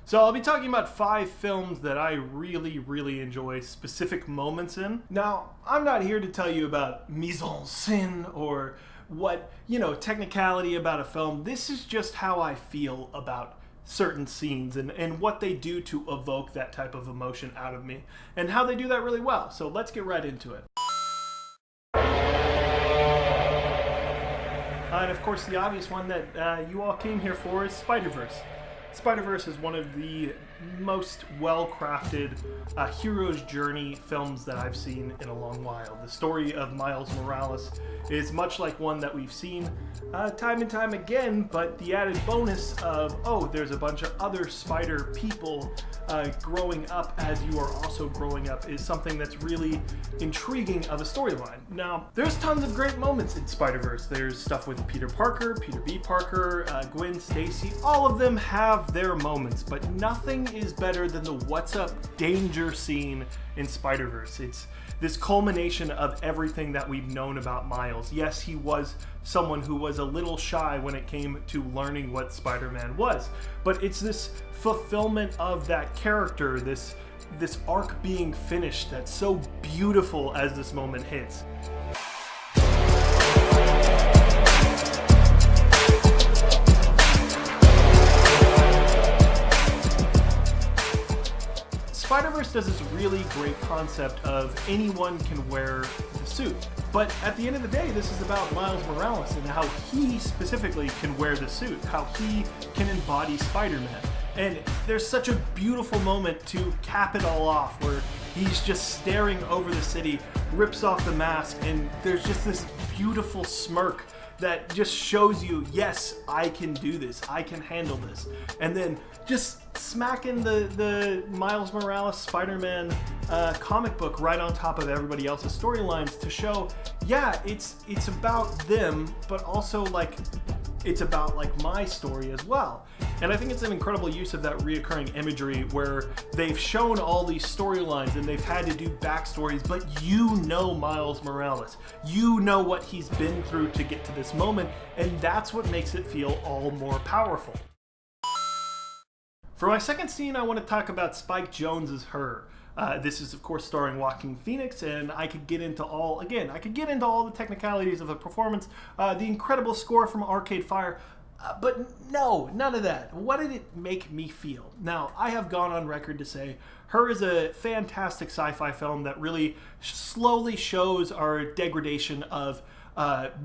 So I'll be talking about 5 films that I really enjoy specific moments in. Now, I'm not here to tell you about mise en scène or what, technicality about a film. This is just how I feel about certain scenes and what they do to evoke that type of emotion out of me and how they do that really well. So let's get right into it. And of course, the obvious one that you all came here for is Spiderverse. Spiderverse is one of the most well-crafted hero's journey films that I've seen in a long while. The story of Miles Morales is much like one that we've seen time and time again, but the added bonus of, there's a bunch of other spider people growing up as you are also growing up is something that's really intriguing of a storyline. Now, there's tons of great moments in Spider-Verse. There's stuff with Peter Parker, Peter B. Parker, Gwen Stacy. All of them have their moments, but nothing is better than the what's up danger scene in Spider-Verse. It's this culmination of everything that we've known about Miles. Yes, he was someone who was a little shy when it came to learning what Spider-Man was, but it's this fulfillment of that character, this arc being finished that's so beautiful as this moment hits. Spider-Verse does this really great concept of anyone can wear the suit. But at the end of the day, this is about Miles Morales and how he specifically can wear the suit, how he can embody Spider-Man. And there's such a beautiful moment to cap it all off where he's just staring over the city, rips off the mask, and there's just this beautiful smirk that just shows you, yes, I can do this, I can handle this. And then just smacking the Miles Morales Spider-Man comic book right on top of everybody else's storylines to show, yeah, it's about them, but also it's about my story as well. And I think it's an incredible use of that reoccurring imagery where they've shown all these storylines and they've had to do backstories, but Miles Morales. You know what he's been through to get to this moment, and that's what makes it feel all more powerful. For my second scene, I want to talk about Spike Jonze's Her. This is, of course, starring Joaquin Phoenix, and I could get into all the technicalities of the performance, the incredible score from Arcade Fire, but no, none of that. What did it make me feel? Now, I have gone on record to say Her is a fantastic sci-fi film that really slowly shows our degradation of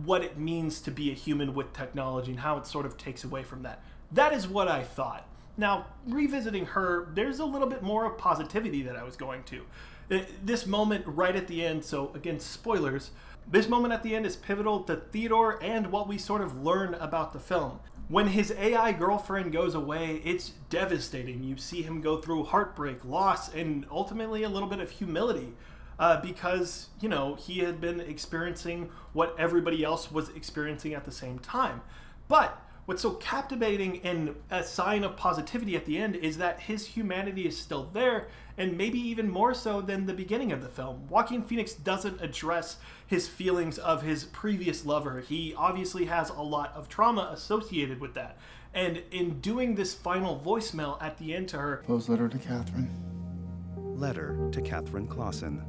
what it means to be a human with technology and how it sort of takes away from that. That is what I thought. Now, revisiting Her, there's a little bit more positivity that I was going to. This moment right at the end, so again, spoilers, this moment at the end is pivotal to Theodore and what we sort of learn about the film. When his AI girlfriend goes away, it's devastating. You see him go through heartbreak, loss, and ultimately a little bit of humility because, he had been experiencing what everybody else was experiencing at the same time. But what's so captivating and a sign of positivity at the end is that his humanity is still there, and maybe even more so than the beginning of the film. Joaquin Phoenix doesn't address his feelings of his previous lover. He obviously has a lot of trauma associated with that. And in doing this final voicemail at the end to her, Poe's letter to Catherine. Letter to Catherine Clausen.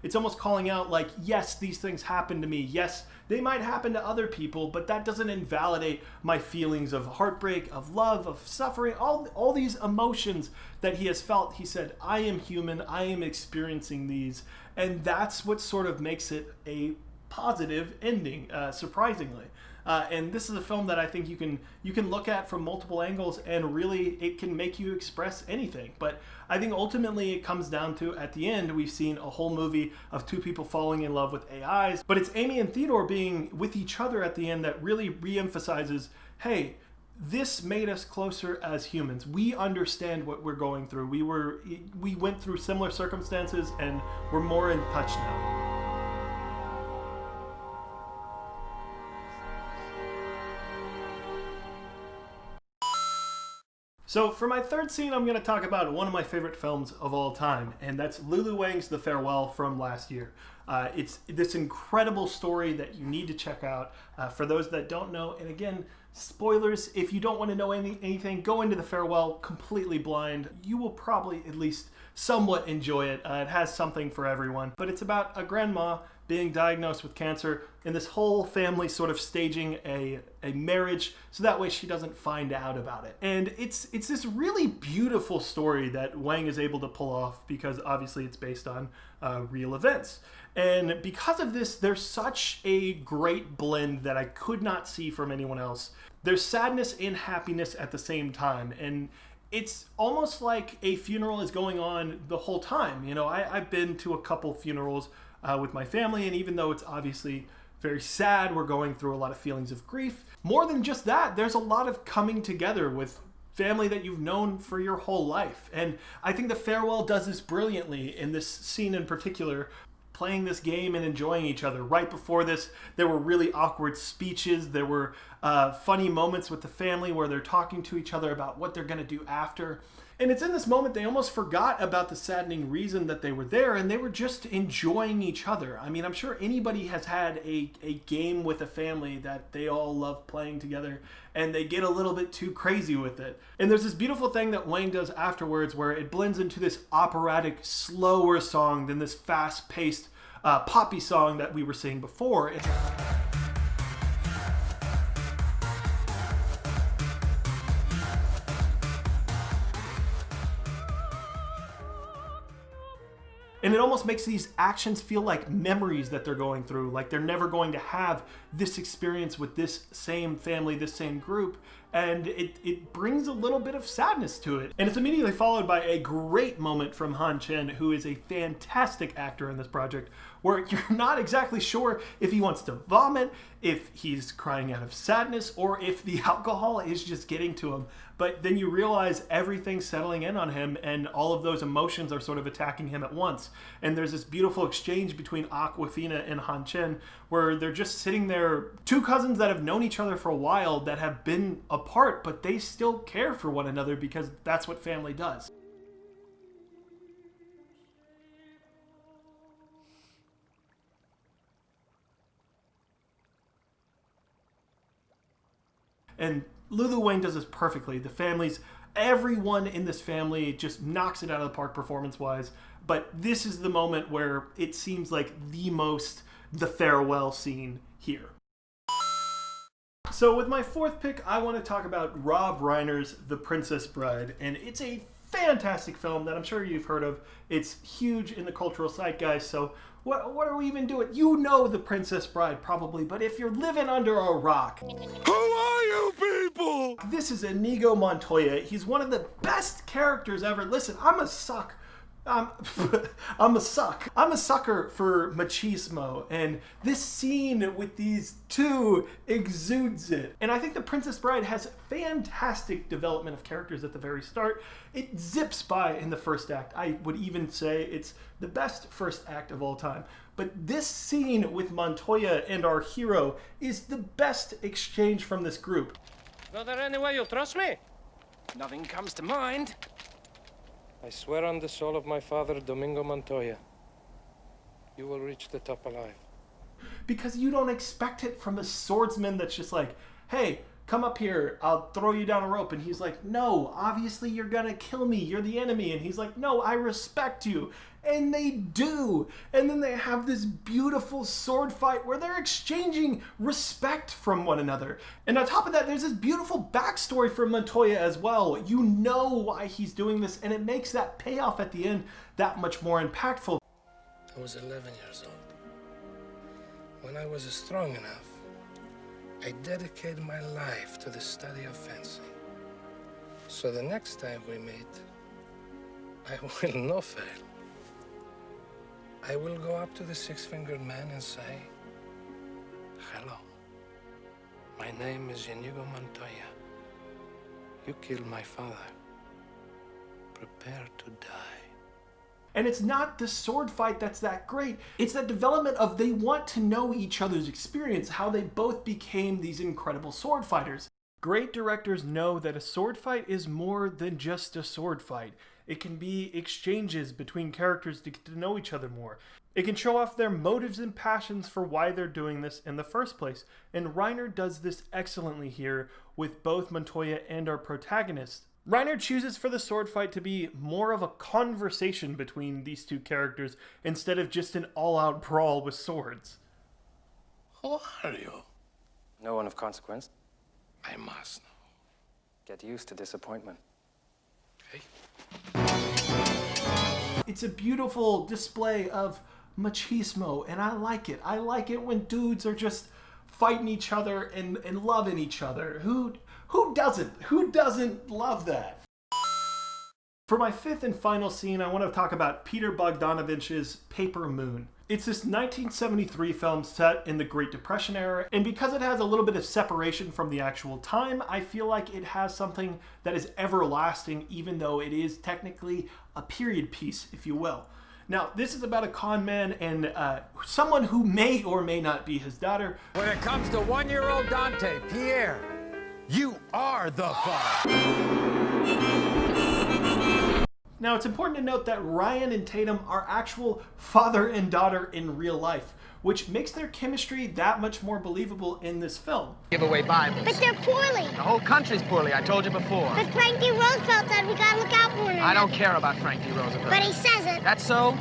it's almost calling out yes, these things happen to me. Yes, they might happen to other people, but that doesn't invalidate my feelings of heartbreak, of love, of suffering, all these emotions that he has felt. He said, I am human, I am experiencing these. And that's what sort of makes it a positive ending, surprisingly. And this is a film that I think you can look at from multiple angles, and really it can make you express anything. But I think ultimately it comes down to, at the end, we've seen a whole movie of two people falling in love with AIs, but it's Amy and Theodore being with each other at the end that really reemphasizes, hey, this made us closer as humans. We understand what we're going through. We went through similar circumstances, and we're more in touch now. So for my third scene, I'm going to talk about one of my favorite films of all time, and that's Lulu Wang's The Farewell from last year. It's this incredible story that you need to check out. For those that don't know, and again, Spoilers, if you don't want to know anything, go into the farewell completely blind. You will probably at least somewhat enjoy it. It has something for everyone. But it's about a grandma being diagnosed with cancer and this whole family sort of staging a marriage so that way she doesn't find out about it. And it's this really beautiful story that Wang is able to pull off because obviously it's based on real events. And because of this, there's such a great blend that I could not see from anyone else. There's sadness and happiness at the same time. And it's almost like a funeral is going on the whole time. You know, I've been to a couple funerals with my family, and even though it's obviously very sad, we're going through a lot of feelings of grief. More than just that, there's a lot of coming together with family that you've known for your whole life. And I think the farewell does this brilliantly in this scene in particular, playing this game and enjoying each other. Right before this, there were really awkward speeches. There were funny moments with the family where they're talking to each other about what they're going to do after. And it's in this moment they almost forgot about the saddening reason that they were there, and they were just enjoying each other. I mean, I'm sure anybody has had a game with a family that they all love playing together, and they get a little bit too crazy with it. And there's this beautiful thing that Wang does afterwards where it blends into this operatic, slower song than this fast-paced poppy song that we were seeing before. And it almost makes these actions feel like memories that they're going through, like they're never going to have this experience with this same family, this same group, and it brings a little bit of sadness to it. And it's immediately followed by a great moment from Han Chen, who is a fantastic actor in this project, where you're not exactly sure if he wants to vomit, if he's crying out of sadness, or if the alcohol is just getting to him. But then you realize everything's settling in on him and all of those emotions are sort of attacking him at once. And there's this beautiful exchange between Awkwafina and Han Chen where they're just sitting there, two cousins that have known each other for a while, that have been apart, but they still care for one another because that's what family does. And Lulu Wang does this perfectly. Everyone in this family just knocks it out of the park performance-wise. But this is the moment where it seems like the farewell scene here. So with my fourth pick, I want to talk about Rob Reiner's The Princess Bride. And it's a fantastic film that I'm sure you've heard of. It's huge in the cultural zeitgeist, so what are we even doing? You know The Princess Bride probably, but if you're living under a rock... Who are you people? This is Inigo Montoya. He's one of the best characters ever. Listen, I'm a sucker for machismo, and this scene with these two exudes it. And I think The Princess Bride has fantastic development of characters at the very start. It zips by in the first act. I would even say it's the best first act of all time. But this scene with Montoya and our hero is the best exchange from this group. Is there any way you'll trust me? Nothing comes to mind. I swear on the soul of my father, Domingo Montoya, you will reach the top alive. Because you don't expect it from a swordsman that's just like, hey, come up here, I'll throw you down a rope. And he's like, no, obviously you're gonna kill me, you're the enemy. And he's like, no, I respect you. And they do. And then they have this beautiful sword fight where they're exchanging respect from one another. And on top of that, there's this beautiful backstory for Montoya as well. You know why he's doing this, and it makes that payoff at the end that much more impactful. I was 11 years old. When I was strong enough, I dedicated my life to the study of fencing. So the next time we meet, I will not fail. I will go up to the six-fingered man and say, hello. My name is Inigo Montoya. You killed my father. Prepare to die. And it's not the sword fight that's that great. It's that development of they want to know each other's experience, how they both became these incredible sword fighters. Great directors know that a sword fight is more than just a sword fight. It can be exchanges between characters to get to know each other more. It can show off their motives and passions for why they're doing this in the first place. And Reiner does this excellently here, with both Montoya and our protagonist. Reiner chooses for the sword fight to be more of a conversation between these two characters instead of just an all-out brawl with swords. Who are you? No one of consequence. I must know. Get used to disappointment. Okay? It's a beautiful display of machismo, and I like it. I like it when dudes are just fighting each other and loving each other. Who doesn't? Who doesn't love that? For my fifth and final scene, I want to talk about Peter Bogdanovich's Paper Moon. It's this 1973 film set in the Great Depression era, and because it has a little bit of separation from the actual time, I feel like it has something that is everlasting, even though it is technically a period piece, if you will. Now, this is about a con man and someone who may or may not be his daughter. When it comes to one-year-old Dante, Pierre, you are the father. Now, it's important to note that Ryan and Tatum are actual father and daughter in real life, which makes their chemistry that much more believable in this film. Give away Bibles. But they're poorly. The whole country's poorly, I told you before. But Frankie Roosevelt said we gotta look out for him. I don't care about Frankie Roosevelt. But he says it. That's so?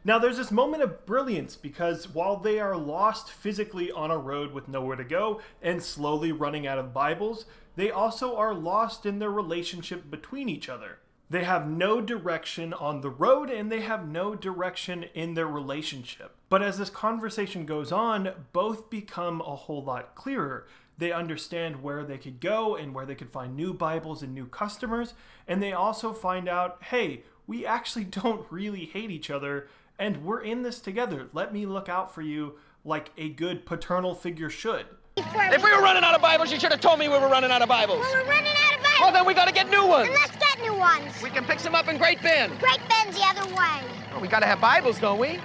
Now, there's this moment of brilliance because while they are lost physically on a road with nowhere to go and slowly running out of Bibles, they also are lost in their relationship between each other. They have no direction on the road and they have no direction in their relationship. But as this conversation goes on, both become a whole lot clearer. They understand where they could go and where they could find new Bibles and new customers. And they also find out, hey, we actually don't really hate each other and we're in this together. Let me look out for you like a good paternal figure should. If we were running out of Bibles, you should have told me we were running out of Bibles. Well, we're running out of Bibles. Well, then we gotta get new ones. Then let's get new ones. We can pick some up in Great Bend. Great Bend's the other way. Well, we gotta have Bibles, don't we?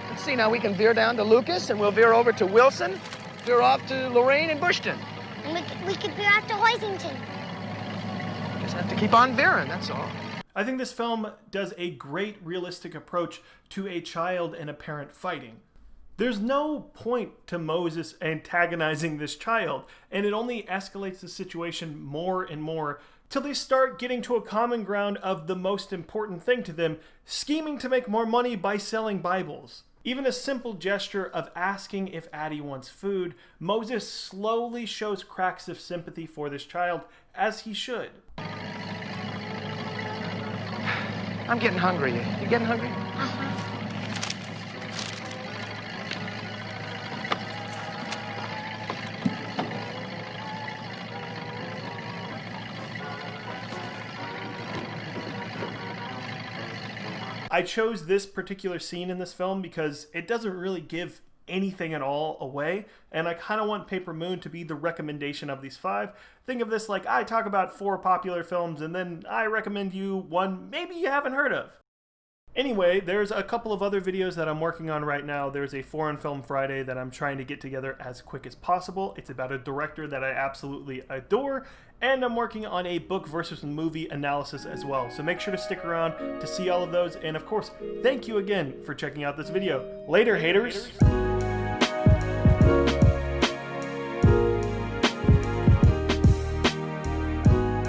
Let's see, now we can veer down to Lucas, and we'll veer over to Wilson, veer off to Lorraine and Bushton. And we could be out to Hoisington. Just have to keep on veering, that's all. I think this film does a great realistic approach to a child and a parent fighting. There's no point to Moses antagonizing this child, and it only escalates the situation more and more till they start getting to a common ground of the most important thing to them, scheming to make more money by selling Bibles. Even a simple gesture of asking if Addie wants food, Moses slowly shows cracks of sympathy for this child, as he should. I'm getting hungry. You getting hungry? I chose this particular scene in this film because it doesn't really give anything at all away, and I kind of want Paper Moon to be the recommendation of these 5. Think of this like I talk about 4 popular films and then I recommend you one maybe you haven't heard of. Anyway, there's a couple of other videos that I'm working on right now. There's a Foreign Film Friday that I'm trying to get together as quick as possible. It's about a director that I absolutely adore, and I'm working on a book versus movie analysis as well. So make sure to stick around to see all of those, and of course, thank you again for checking out this video. Later, haters!